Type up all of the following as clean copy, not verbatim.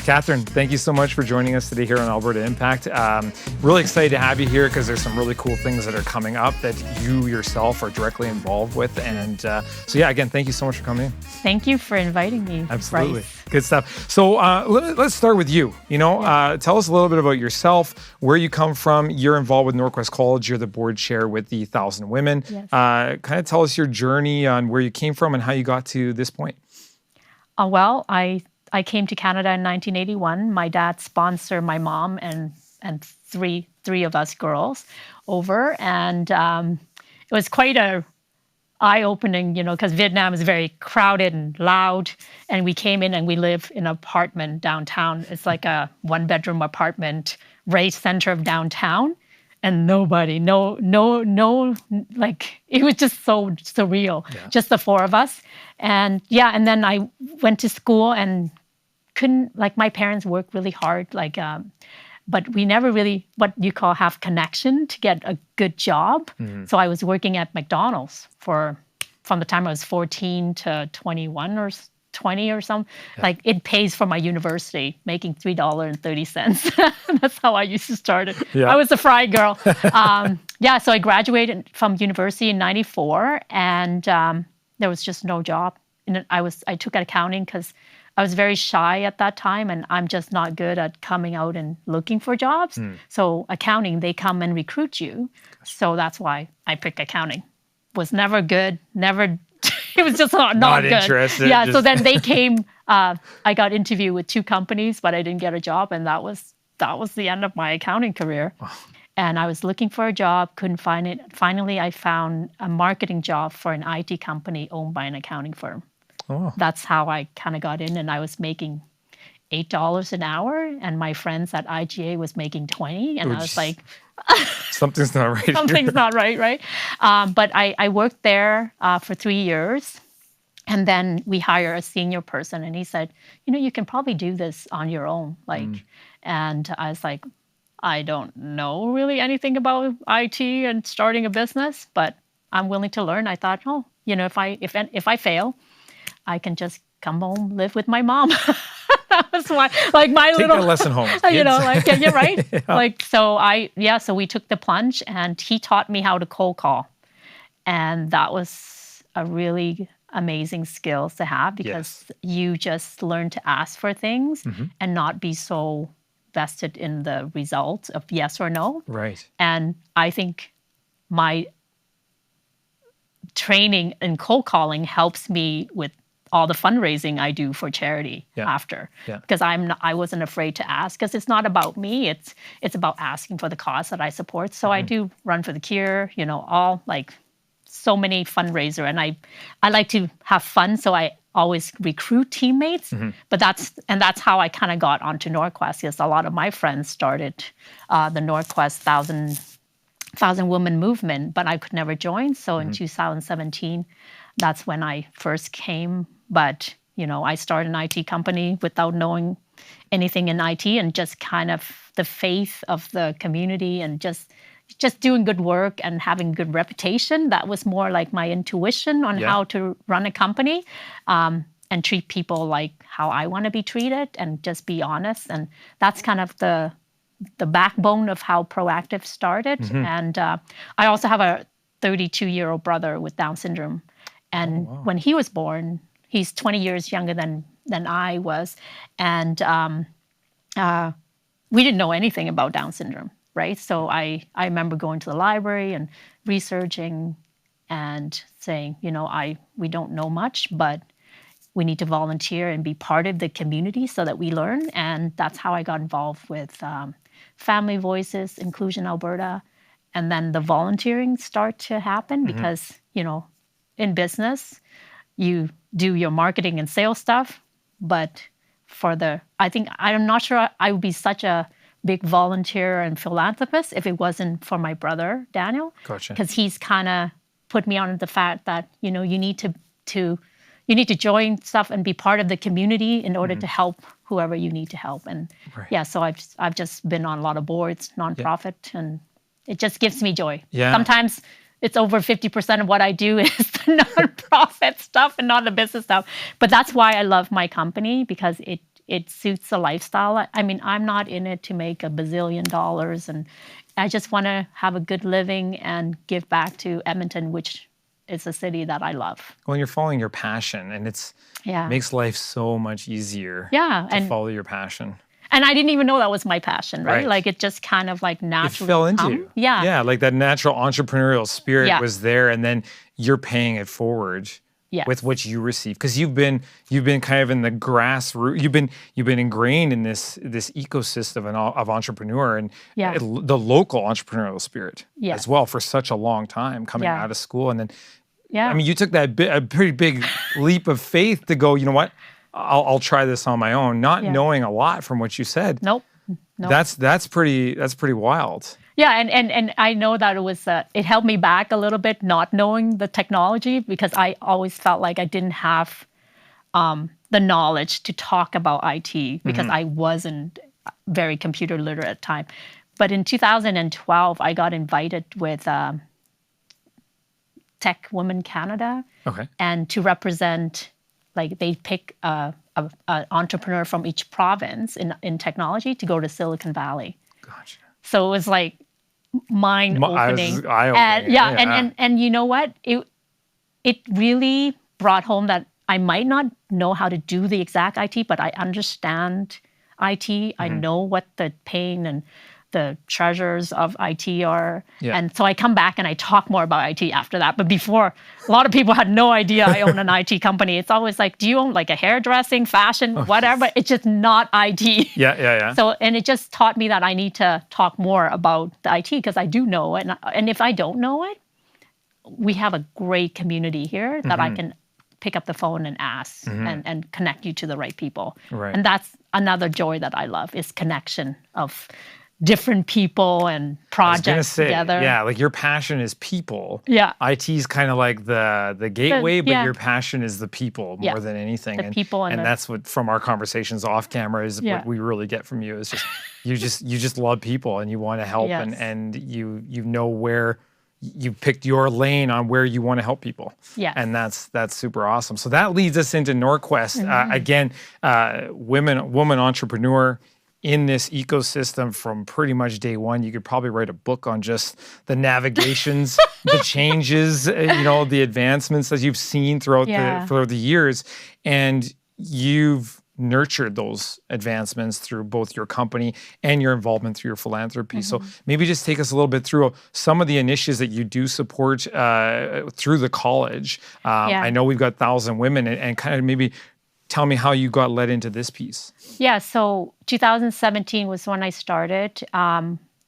Catherine, thank you so much for joining us today here on Alberta Impact. Really excited to have you here because there's some really cool things that are coming up that you yourself are directly involved with. And again, thank you so much for coming in. Thank you for inviting me. Absolutely. Bryce. Good stuff. So let's start with you. Tell us a little bit about yourself, where you come from. You're involved with Norquest College. You're the board chair with the 1,000 Women. Yes. Kind of tell us your journey on where you came from and how you got to this point. Well, I came to Canada in 1981. My dad sponsored my mom and three of us girls over, and it was quite a eye-opening, because Vietnam is very crowded and loud, and we came in and we live in an apartment downtown. It's like a one-bedroom apartment right center of downtown, and nobody, no, like it was just so surreal, just the four of us, and then I went to school and couldn't, like, my parents worked really hard, but we never really, what you call, have connection to get a good job. Mm-hmm. So I was working at McDonald's from the time I was 14 to 21 or 20 or something. Yeah. Like, it pays for my university, making $3.30. That's how I used to start it. Yeah. I was a fry girl. So I graduated from university in 94, and there was just no job. And I took accounting because I was very shy at that time, and I'm just not good at coming out and looking for jobs. So accounting, they come and recruit you. So that's why I picked accounting. Was never good, never, it was just not good. Interested. Yeah, so then they came, I got interviewed with 2 companies, but I didn't get a job, and that was the end of my accounting career. Wow. And I was looking for a job, couldn't find it. Finally, I found a marketing job for an IT company owned by an accounting firm. Oh. That's how I kind of got in, and I was making $8 an hour, and my friends at IGA was making $20, and I was like, something's not right. Something's not right? But I worked there for 3 years, and then we hired a senior person, and he said, you can probably do this on your own, and I was like, I don't know really anything about IT and starting a business, but I'm willing to learn. I thought, if I fail, I can just come home, live with my mom. That was my Take a lesson home. You're right. Yeah. So we took the plunge, and he taught me how to cold call. And that was a really amazing skill to have, because you just learn to ask for things and not be so vested in the result of yes or no. Right. And I think my training in cold calling helps me with all the fundraising I do for charity after, because I wasn't afraid to ask, because it's not about me. It's about asking for the cause that I support. So I do Run for the Cure, all, like, so many fundraiser, and I like to have fun. So I always recruit teammates, but that's how I kind of got onto Norquest, because a lot of my friends started the Norquest 1,000 Women movement, but I could never join. So in 2017, that's when I first came. But, I started an IT company without knowing anything in IT, and just kind of the faith of the community, and just doing good work and having good reputation. That was more like my intuition on how to run a company, and treat people like how I want to be treated, and just be honest. And that's kind of the backbone of how Proactive started. And I also have a 32-year-old brother with Down syndrome. And when he was born, he's 20 years younger than I was. And we didn't know anything about Down syndrome, right? So I remember going to the library and researching and saying, we don't know much, but we need to volunteer and be part of the community so that we learn. And that's how I got involved with Family Voices, Inclusion Alberta. And then the volunteering start to happen, because, in business, you do your marketing and sales stuff, but I'm not sure I would be such a big volunteer and philanthropist if it wasn't for my brother, Daniel. Gotcha. Because he's kind of put me on the fact that, you need to join stuff and be part of the community in order to help whoever you need to help. And so I've just been on a lot of boards, nonprofit, and it just gives me joy. Yeah. Sometimes it's over 50% of what I do is the nonprofit stuff and not the business stuff. But that's why I love my company, because it it suits the lifestyle. I mean, I'm not in it to make $1 bazillion, and I just want to have a good living and give back to Edmonton, which is a city that I love. Well, you're following your passion, and makes life so much easier to follow your passion. And I didn't even know that was my passion, right? Like it just kind of like naturally it fell into you. Yeah. Yeah, like that natural entrepreneurial spirit was there, and then you're paying it forward with what you receive. Because you've been kind of in the grassroots, you've been ingrained in this ecosystem of entrepreneur and the local entrepreneurial spirit as well for such a long time, coming out of school. And then I mean, you took a pretty big leap of faith to go, you know what? I'll try this on my own, not knowing a lot from what you said. Nope. That's pretty wild. Yeah, and I know that it was it held me back a little bit not knowing the technology, because I always felt like I didn't have the knowledge to talk about IT because I wasn't very computer literate at the time. But in 2012, I got invited with Tech Women Canada, and to represent. Like they pick an entrepreneur from each province in technology to go to Silicon Valley. Gotcha. So it was like mind-opening. Eye-opening. And you know what? It really brought home that I might not know how to do the exact IT, but I understand IT. I know what the pain and the treasures of IT are. Yeah. And so I come back and I talk more about IT after that. But before, a lot of people had no idea I own an IT company. It's always like, do you own like a hairdressing, fashion, whatever? It's just not IT. Yeah. So, and it just taught me that I need to talk more about the IT because I do know it. And if I don't know it, we have a great community here that I can pick up the phone and ask and connect you to the right people. Right. And that's another joy that I love, is connection of different people and projects together. Yeah, like your passion is people. Yeah. IT is kind of like the gateway, but your passion is the people more than anything. The people and that's what, from our conversations off camera, is what we really get from you, is just you just love people and you want to help, and you know where you picked your lane on where you want to help people. Yeah. And that's super awesome. So that leads us into Norquest. Again, woman entrepreneur in this ecosystem from pretty much day one. You could probably write a book on just the navigations, the changes, the advancements that you've seen throughout the years. And you've nurtured those advancements through both your company and your involvement through your philanthropy. So maybe just take us a little bit through some of the initiatives that you do support through the college. I know we've got 1,000 women, and kind of maybe tell me how you got led into this piece. Yeah, so 2017 was when I started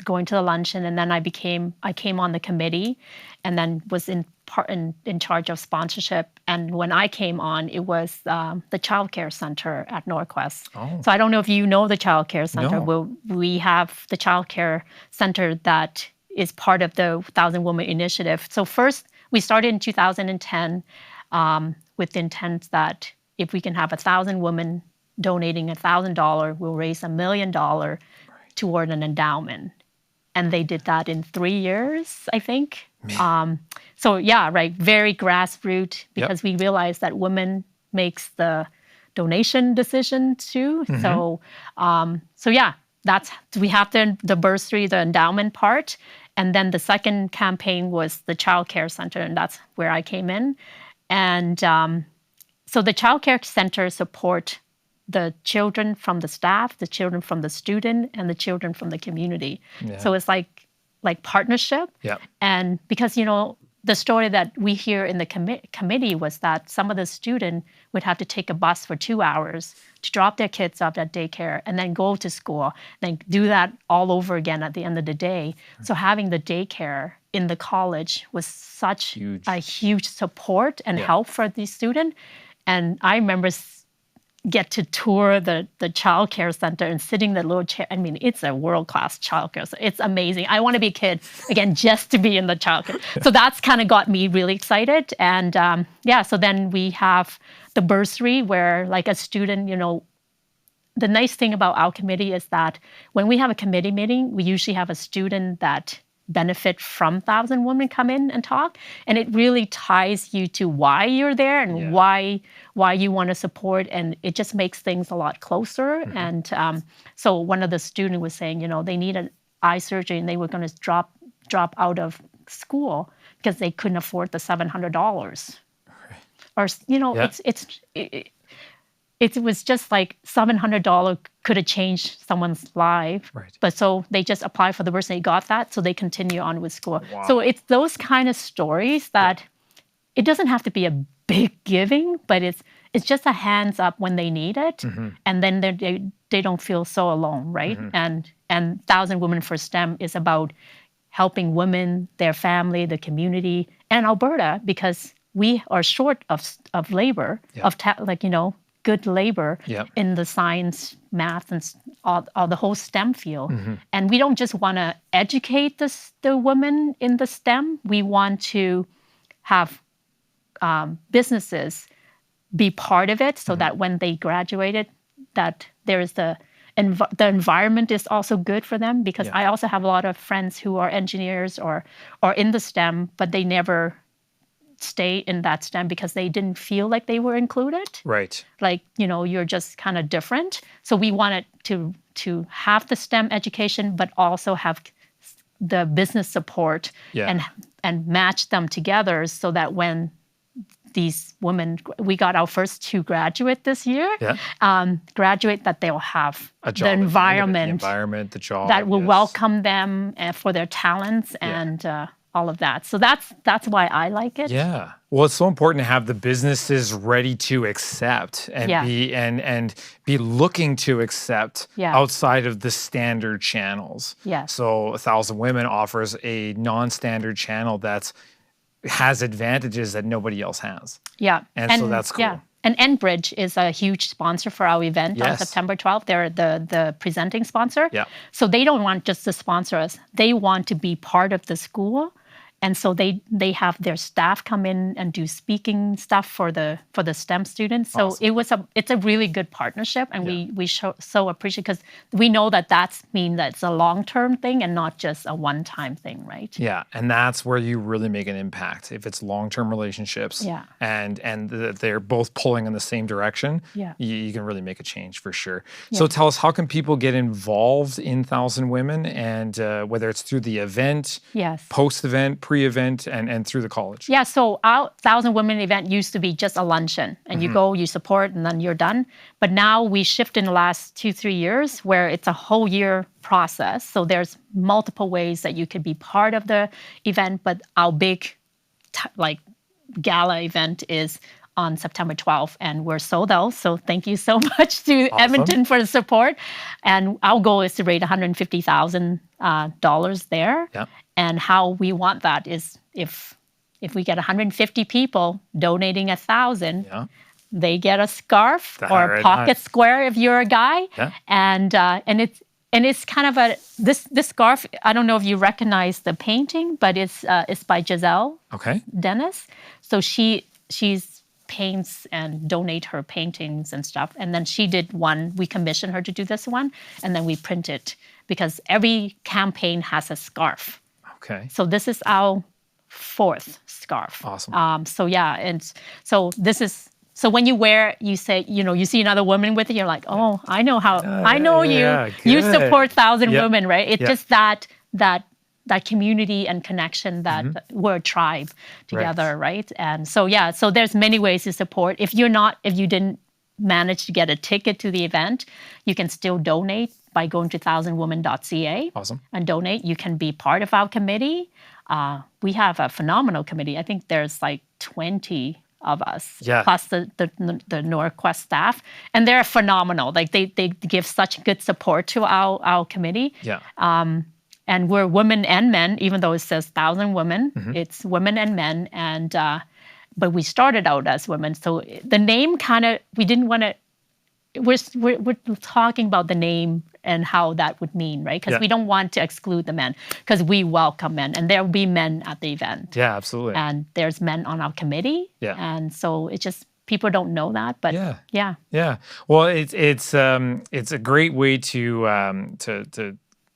going to the luncheon, and then I came on the committee, and then was in charge of sponsorship. And when I came on, it was the Child Care Center at Norquest. Oh. So I don't know if you know the Child Care Center. No. We have the Child Care Center that is part of the 1,000 Women Initiative. So first, we started in 2010 with the intent that if we can have 1,000 women donating $1,000, we'll raise $1 million toward an endowment. And they did that in 3 years, I think. So yeah, right, very grassroots, because we realized that women makes the donation decision too. So yeah, we have the bursary, the endowment part. And then the second campaign was the Child Care Center, and that's where I came in. And so the Child Care Center support the children from the staff, the children from the student, and the children from the community. Yeah. So it's like partnership. Yeah. And because, the story that we hear in the committee was that some of the students would have to take a bus for 2 hours to drop their kids off at daycare and then go to school, then do that all over again at the end of the day. So having the daycare in the college was such a huge support and help for these students. And I remember get to tour the child care center and sitting in the little chair. I mean, it's a world-class child care center. It's amazing. I want to be a kid, again, just to be in the child care. So that's kind of got me really excited. And so then we have the bursary where like a student, the nice thing about our committee is that when we have a committee meeting, we usually have a student that benefit from 1,000 Women come in and talk, and it really ties you to why you're there and why why you want to support, and it just makes things a lot closer. And so one of the students was saying, they need an eye surgery, and they were going to drop out of school because they couldn't afford the $700. Or it was just like $700 could have changed someone's life. Right. But so they just applied for the bursary, they got that, so they continue on with school. Wow. So it's those kind of stories that it doesn't have to be a big giving, but it's just a hands up when they need it, and then they don't feel so alone, right? And 1,000 Women for STEM is about helping women, their family, the community, and Alberta, because we are short of labor, good labor in the science, math, and all the whole STEM field. And we don't just want to educate the women in the STEM. We want to have businesses be part of it, so that when they graduated, that there is the environment is also good for them. Because I also have a lot of friends who are engineers or in the STEM, but they never stay in that STEM because they didn't feel like they were included. Right. Like, you're just kind of different. So we wanted to have the STEM education, but also have the business support and match them together, so that when these women, we got our first 2 graduate this year, graduate, that they'll have a job, the environment, the job that will welcome them for their talents and all of that. So that's why I like it. Yeah. Well, it's so important to have the businesses ready to accept and be looking to accept outside of the standard channels. Yeah. So 1,000 Women offers a non-standard channel that has advantages that nobody else has. Yeah. And so that's cool. Yeah. And Enbridge is a huge sponsor for our event on September 12th. They're the presenting sponsor. Yeah. So they don't want just to sponsor us. They want to be part of the school. And so they have their staff come in and do speaking stuff for the STEM students. So it's a really good partnership, and we so appreciate, because we know that means that it's a long-term thing and not just a one-time thing, right? Yeah, and that's where you really make an impact. If it's long-term relationships and they're both pulling in the same direction, you can really make a change for sure. So tell us, how can people get involved in 1,000 Women, and whether it's through the event, post-event, pre-event, and through the college? Yeah, so our 1,000 Women event used to be just a luncheon, and you go, you support, and then you're done. But now we shift in the last 2-3 years where it's a whole year process. So there's multiple ways that you could be part of the event, but our big gala event is on September 12th, and we're sold out. So thank you so much to Edmonton for the support. And our goal is to raise $150,000 there. Yeah. And how we want that is if we get 150 people donating 1,000, they get a scarf or a pocket square if you're a guy. Yeah. And it's kind of this scarf. I don't know if you recognize the painting, but it's by Giselle Dennis. So she's paints and donate her paintings and stuff. And then she did one. We commissioned her to do this one, and then we print it, because every campaign has a scarf. Okay. So this is our 4th scarf. Awesome. So when you wear, you say, you see another woman with it, you're like, oh, I know you. Good. You support 1,000 Women, right? It's just that community and connection that we're a tribe together, right? And so there's many ways to support. If you didn't manage to get a ticket to the event, you can still donate by going to 1000women.ca. Awesome. And donate. You can be part of our committee. We have a phenomenal committee. I think there's like 20 of us, plus the Norquest staff, and they're phenomenal. Like they give such good support to our committee. Yeah. And we're women and men, even though it says 1,000 Women, it's women and men. And but we started out as women, so the name we didn't want to. We're talking about the name and how that would mean, right? Because we don't want to exclude the men, because we welcome men, and there will be men at the event. Yeah, absolutely. And there's men on our committee. Yeah. And so it's just, people don't know that, but yeah. Well, it's a great way to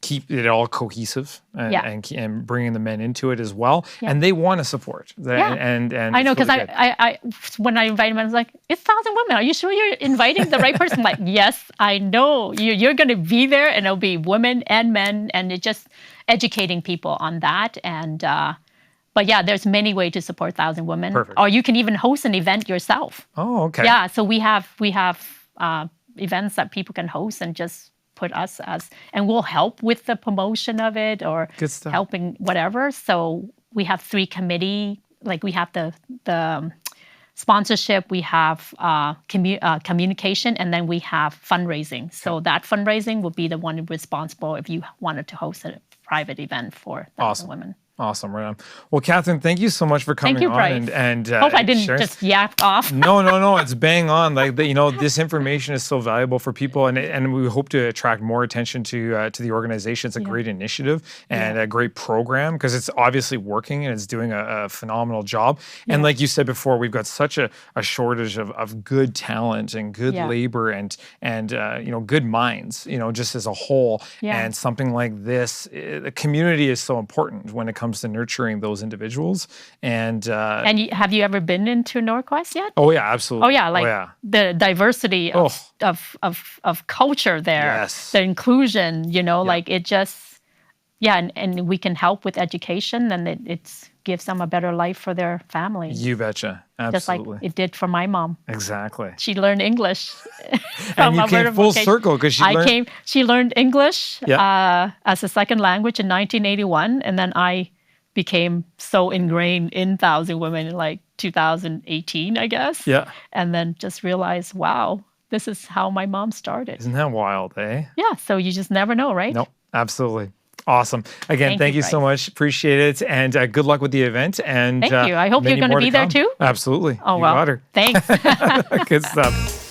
keep it all cohesive and, Yeah. and bringing the men into it as well. Yeah. And they want to support. Yeah. And I know, it's because really good. I when I invited them, I was like, it's 1,000 women. Are you sure you're inviting the right person? I'm like, yes, I know. You're going to be there, and it'll be women and men, and it's just educating people on that. And but yeah, there's many ways to support 1,000 women. Perfect. Or you can even host an event yourself. Oh, okay. Yeah, so we have events that people can host and just put us as, and we'll help with the promotion of it or Good stuff. helping whatever. So we have 3 committee, like we have the sponsorship, we have communication, and then we have fundraising. So that fundraising will be the one responsible if you wanted to host a private event for 1,000 Awesome. women. Awesome, right on. Well, Catherine, thank you so much for coming Thank you, on Bryce. and Hope I didn't sharing. just yap off. No, it's bang on. Like this information is so valuable for people, and we hope to attract more attention to the organization. It's a great initiative and a great program because it's obviously working and it's doing a phenomenal job. And like you said before, we've got such a shortage of good talent and good labor and good minds, just as a whole. Yeah. And something like this, the community is so important when it comes to nurturing those individuals. And Have you ever been into Norquest yet? oh yeah, absolutely. Oh yeah, the diversity of culture there, Yes. the inclusion, like it just, and we can help with education, and it gives them a better life for their family. You betcha. Just like Absolutely. it did for my mom. Exactly. She learned English. And you Alberta came full vocation. circle because She learned English Yeah. as a second language in 1981, and then I became so ingrained in 1,000 Women in like 2018, I guess. Yeah. And then just realized, wow, this is how my mom started. Isn't that wild, eh? Yeah, so you just never know, right? Nope. Absolutely. Awesome. Again, Thank thank you, you so much. Appreciate it. And good luck with the event. And Thank you. I hope many you're going to more be there come. too. Absolutely. Oh, You well. got her. Thanks. Good stuff.